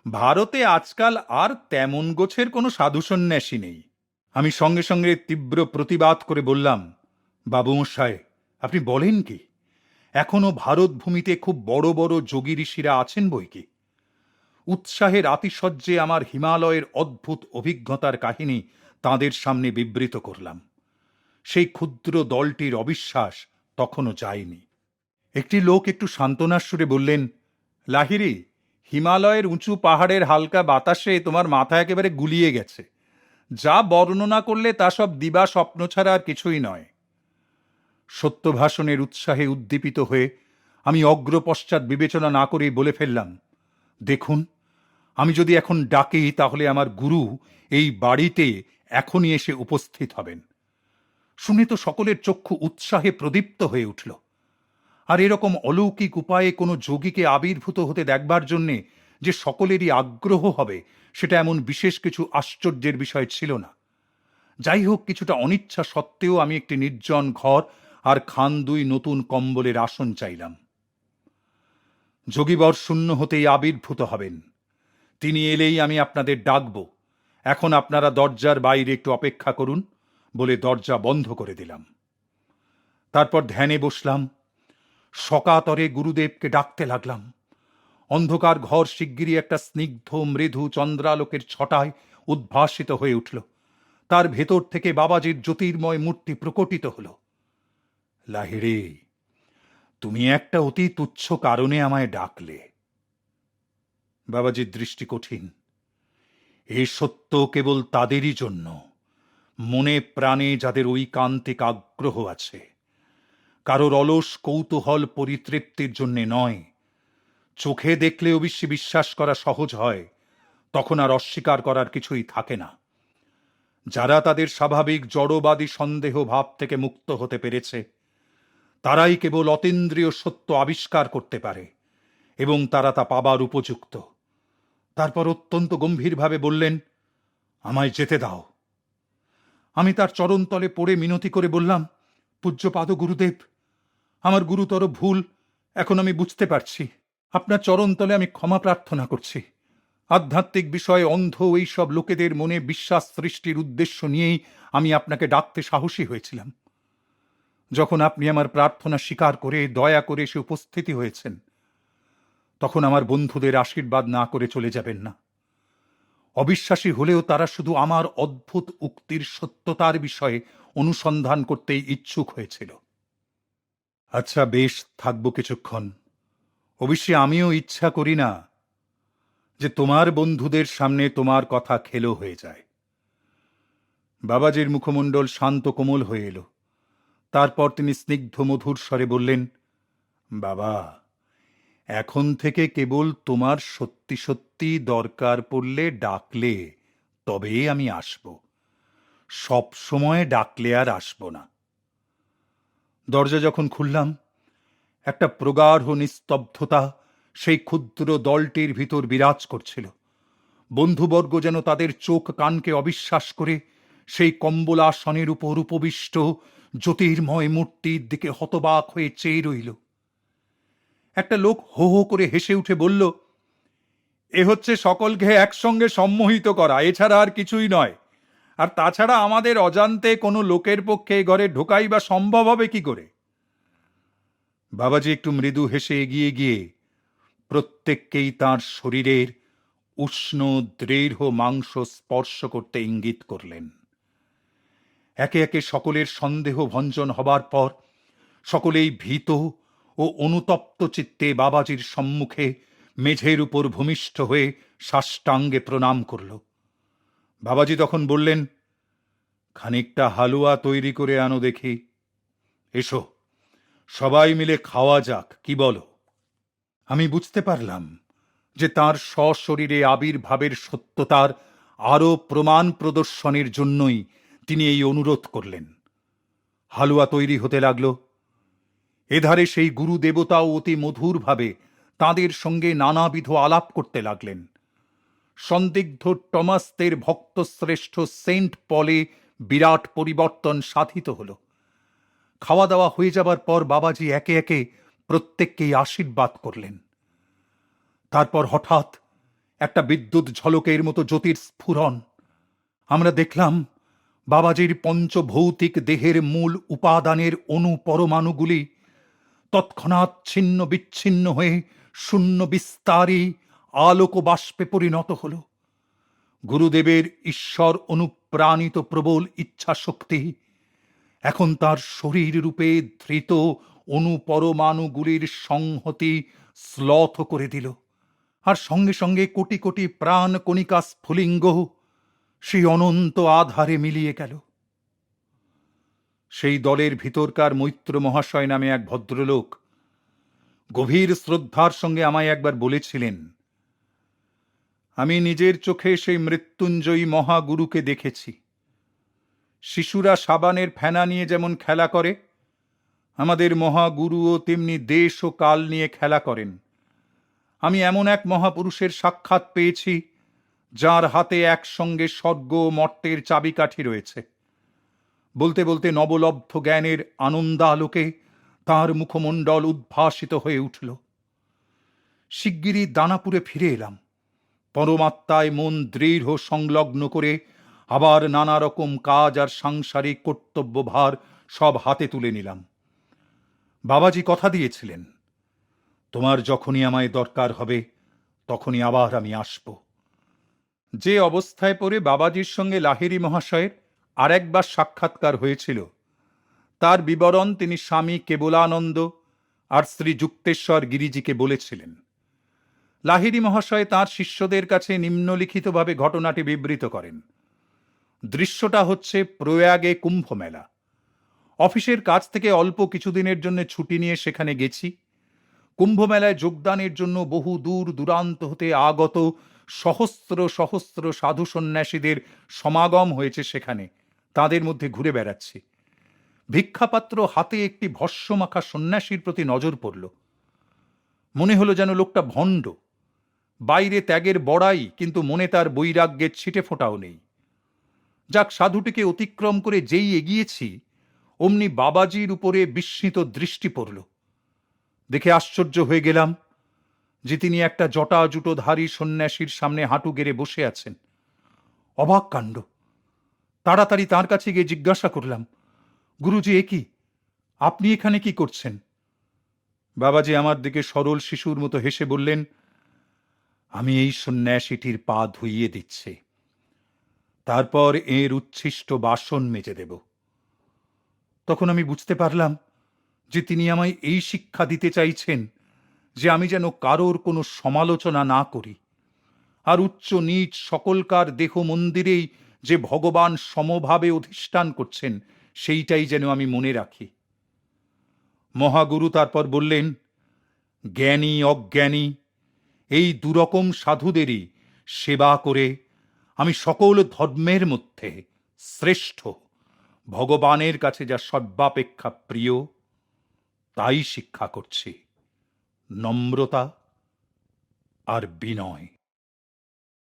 ভারতে আজকাল আর তেমন গোছের কোনো সাধু সন্ন্যাসী নেই। আমি সঙ্গে সঙ্গে তীব্র প্রতিবাদ করে বললাম, বাবুমশাই, আপনি বলেন কি? এখনো ভারত ভূমিতে খুব বড় বড় যোগী ঋষিরা আছেন বই কি। উৎসাহের আতিশয্যে আমার হিমালয়ের অদ্ভুত অভিজ্ঞতার কাহিনী তাদের সামনে বিবৃত করলাম। সেই ক্ষুদ্র দলটির অবিশ্বাস তখনও যায়নি। একটি লোক একটু সান্ত্বনার সুরে বললেন, লাহিড়ী, হিমালয়ের উঁচু পাহাড়ের হালকা বাতাসে তোমার মাথা একেবারে গুলিয়ে গেছে। যা বর্ণনা করলে তা সব দিবা স্বপ্ন ছাড়া আর কিছুই নয়। সত্যভাষণের উৎসাহে উদ্দীপিত হয়ে আমি অগ্রপশ্চাৎ বিবেচনা না করেই বলে ফেললাম, দেখুন, আমি যদি এখন ডাকি তাহলে আমার গুরু এই বাড়িতে এখনই এসে উপস্থিত হবেন। শুনে তো সকলের চক্ষু উৎসাহে প্রদীপ্ত হয়ে উঠল। আর এরকম অলৌকিক উপায়ে কোনো যোগীকে আবির্ভূত হতে দেখবার জন্যে যে সকলেরই আগ্রহ হবে, সেটা এমন বিশেষ কিছু আশ্চর্যের বিষয় ছিল না। যাই হোক, কিছুটা অনিচ্ছা সত্ত্বেও আমি একটি নির্জন ঘর আর খান 2 নতুন কম্বলের আসন চাইলাম। যোগীবর শূন্য হতেই আবির্ভূত হবেন। তিনি এলেই আমি আপনাদের ডাকব। এখন আপনারা দরজার বাইরে একটু অপেক্ষা করুন বলে দরজা বন্ধ করে দিলাম। তারপর ধ্যানে বসলাম। সকাতরে গুরুদেবকে ডাকতে লাগলাম। অন্ধকার ঘর শিগগিরই একটা স্নিগ্ধ মৃদু চন্দ্রালোকের ছটায় উদ্ভাসিত হয়ে উঠল। তার ভেতর থেকে বাবাজির জ্যোতির্ময় মূর্তি প্রকটিত হল। লাহিড়ী, তুমি একটা অতি তুচ্ছ কারণে আমায় ডাকলে। বাবাজির দৃষ্টি কঠিন। এ সত্য কেবল তাদেরই জন্য, মনে প্রাণে যাদের ঐকান্তিক আগ্রহ আছে। কারোর অলস কৌতূহল পরিতৃপ্তির জন্যে নয়। চোখে দেখলে অবশ্যই বিশ্বাস করা সহজ হয়, তখন আর অস্বীকার করার কিছুই থাকে না। যারা তাদের স্বাভাবিক জড়বাদী সন্দেহ ভাব থেকে মুক্ত হতে পেরেছে, তারাই কেবল অতীন্দ্রিয় সত্য আবিষ্কার করতে পারে, এবং তারা তা পাবার উপযুক্ত। তারপর অত্যন্ত গম্ভীরভাবে বললেন, আমায় যেতে দাও। আমি তার চরণতলে পড়ে মিনতি করে বললাম, পূজ্যপাদ গুরুদেব, আমার গুরুতর ভুল এখন আমি বুঝতে পারছি। আপনার চরণতলে আমি ক্ষমা প্রার্থনা করছি। আধ্যাত্মিক বিষয়ে অন্ধ এইসব লোকেদের মনে বিশ্বাস সৃষ্টির উদ্দেশ্য নিয়েই আমি আপনাকে ডাকতে সাহসী হয়েছিলাম। যখন আপনি আমার প্রার্থনা স্বীকার করে দয়া করে এসে উপস্থিতি হয়েছেন, তখন আমার বন্ধুদের আশীর্বাদ না করে চলে যাবেন না। অবিশ্বাসী হলেও তারা শুধু আমার অদ্ভুত উক্তির সত্যতার বিষয়ে অনুসন্ধান করতেই ইচ্ছুক হয়েছিল। আচ্ছা, বেশ, থাকব কিছুক্ষণ। অবশ্যই আমিও ইচ্ছা করি না যে তোমার বন্ধুদের সামনে তোমার কথা খেলো হয়ে যায়। বাবাজির মুখমণ্ডল শান্ত কোমল হয়ে এলো। তারপর তিনি স্নিগ্ধ মধুর স্বরে বললেন, বাবা, এখন থেকে কেবল তোমার সত্যি সত্যি দরকার পড়লে ডাকলে তবেই আমি আসব। সব সময় ডাকলে আর আসব না। দরজা যখন খুললাম, একটা প্রগাঢ় নিস্তব্ধতা সেই ক্ষুদ্র দলটির ভিতর বিরাজ করছিল। বন্ধুবর্গ যেন তাদের চোখ কানকে অবিশ্বাস করে সেই কম্বলাসনের উপর উপবিষ্ট জ্যোতির্ময় মূর্তির দিকে হতবাক হয়ে চেয়ে রইল। একটা লোক হো হো করে হেসে উঠে বলল, এ হচ্ছে সকলকে একসঙ্গে সম্মোহিত করা, এছাড়া আর কিছুই নয়। আর তাছাড়া আমাদের অজান্তে কোনো লোকের পক্ষে এ ঘরে ঢোকাই বা সম্ভব হবে কি করে? বাবাজি একটু মৃদু হেসে এগিয়ে গিয়ে প্রত্যেককেই তাঁর শরীরের উষ্ণ দৃঢ় মাংস স্পর্শ করতে ইঙ্গিত করলেন। একে একে সকলের সন্দেহ ভঞ্জন হবার পর সকলেই ভীত ও অনুতপ্ত চিত্তে বাবাজির সম্মুখে মেঝের উপর ভূমিষ্ঠ হয়ে সাষ্টাঙ্গে প্রণাম করল। বাবাজি তখন বললেন, খানিকটা হালুয়া তৈরি করে আনো দেখি। এসো, সবাই মিলে খাওয়া যাক, কি বলো? আমি বুঝতে পারলাম যে তাঁর সশরীরে আবির্ভাবের সত্যতার আরও প্রমাণ প্রদর্শনের জন্যই তিনি এই অনুরোধ করলেন। হালুয়া তৈরি হতে লাগল। এধারে সেই গুরু দেবতাও অতি মধুরভাবে তাঁদের সঙ্গে নানাবিধ আলাপ করতে লাগলেন। সন্দিগ্ধ টমাসদের ভক্তশ্রেষ্ঠ সেন্ট পলে বিরাট পরিবর্তন সাধিত হল। খাওয়া দাওয়া হয়ে যাবার পর বাবাজি একে একে প্রত্যেককেই আশীর্বাদ করলেন। তারপর হঠাৎ একটা বিদ্যুৎ ঝলকের মতো জ্যোতির স্ফুরণ। আমরা দেখলাম বাবাজির পঞ্চভৌতিক দেহের মূল উপাদানের অণু পরমাণুগুলি তৎক্ষণাৎ ছিন্ন বিচ্ছিন্ন হয়ে শূন্য বিস্তারী আলোক বাষ্পে পরিণত হল। গুরুদেবের ঈশ্বর অনুপ্রাণিত প্রবল ইচ্ছাশক্তি এখন তার শরীর রূপে ধৃত অনুপরমাণুগুলির সংহতি শ্লথ করে দিল, আর সঙ্গে সঙ্গে কোটি কোটি প্রাণ কণিকা স্ফুলিঙ্গ সেই অনন্ত আধারে মিলিয়ে গেল। সেই দলের ভিতরকার মৈত্র মহাশয় নামে এক ভদ্রলোক গভীর শ্রদ্ধার সঙ্গে আমায় একবার বলেছিলেন, আমি নিজের চোখে সেই মৃত্যুঞ্জয়ী মহাগুরুকে দেখেছি। শিশুরা সাবানের ফেনা নিয়ে যেমন খেলা করে, আমাদের মহাগুরুও তেমনি দেশ ও কাল নিয়ে খেলা করেন। আমি এমন এক মহাপুরুষের সাক্ষাৎ পেয়েছি যার হাতে একসঙ্গে স্বর্গ ও মর্তের চাবিকাঠি রয়েছে। বলতে বলতে নবলব্ধ জ্ঞানের আনন্দালোকে তাঁর মুখমণ্ডল উদ্ভাসিত হয়ে উঠল। শিগগিরই দানাপুরে ফিরে এলাম। পরমাত্মায় মন দৃঢ় সংলগ্ন করে আবার নানা রকম কাজ আর সাংসারিক কর্তব্যভার সব হাতে তুলে নিলাম। বাবাজি কথা দিয়েছিলেন, তোমার যখনই আমায় দরকার হবে তখনই আবার আমি আসব। যে অবস্থায় পড়ে বাবাজির সঙ্গে লাহিড়ী মহাশয়ের আর একবার সাক্ষাৎকার হয়েছিল তার বিবরণ তিনি স্বামী কেবলানন্দ আর শ্রী যুক্তেশ্বর গিরিজিকে বলেছিলেন। লাহিড়ী মহাশয় তাঁর শিষ্যদের কাছে নিম্নলিখিতভাবে ঘটনাটি বিবৃত করেন। দৃশ্যটা হচ্ছে প্রয়াগে কুম্ভ মেলা। অফিসের কাজ থেকে অল্প কিছুদিনের জন্য ছুটি নিয়ে সেখানে গেছি। কুম্ভ মেলায় যোগদানের জন্য বহু দূর দূরান্ত হতে আগত সহস্র সহস্র সাধু সন্ন্যাসীদের সমাগম হয়েছে সেখানে। তাদের মধ্যে ঘুরে বেড়াচ্ছি। ভিক্ষাপাত্র হাতে একটি ভস্মমাখা সন্ন্যাসীর প্রতি নজর পড়ল। মনে হলো যেন লোকটা ভণ্ড। বাইরে ত্যাগের বড়াই, কিন্তু মনে তার বৈরাগ্যের ছিটে ফোঁটাও নেই। যাক, সাধুটিকে অতিক্রম করে যেই এগিয়েছি অমনি বাবাজির উপরে বিস্মিত দৃষ্টি পড়ল। দেখে আশ্চর্য হয়ে গেলাম যে তিনি একটা জটাজুটোধারী সন্ন্যাসীর সামনে হাঁটু গেড়ে বসে আছেন। অবাক কাণ্ড। তাড়াতাড়ি তার কাছে গিয়ে জিজ্ঞাসা করলাম, গুরুজি, এ কি? আপনি এখানে কি করছেন? বাবাজি আমার দিকে সরল শিশুর মতো হেসে বললেন, আমি এই সন্ন্যাসীটির পা ধুইয়ে দিচ্ছি, তারপর এর উচ্ছিষ্ট বাসন মেজে দেব। তখন আমি বুঝতে পারলাম যে তিনি আমায় এই শিক্ষা দিতে চাইছেন যে আমি যেন কারোর কোনো সমালোচনা না করি, আর উচ্চ নীচ সকলকার দেহ মন্দিরেই যে ভগবান সমভাবে অধিষ্ঠান করছেন সেইটাই যেন আমি মনে রাখি। মহাগুরু তারপর বললেন, জ্ঞানী অজ্ঞানী এই দুরকম সাধুদেরই সেবা করে আমি সকল ধর্মের মধ্যে শ্রেষ্ঠ, ভগবানের কাছে যা সর্বাপেক্ষা প্রিয় তাই শিক্ষা করছি, নম্রতা আর বিনয়।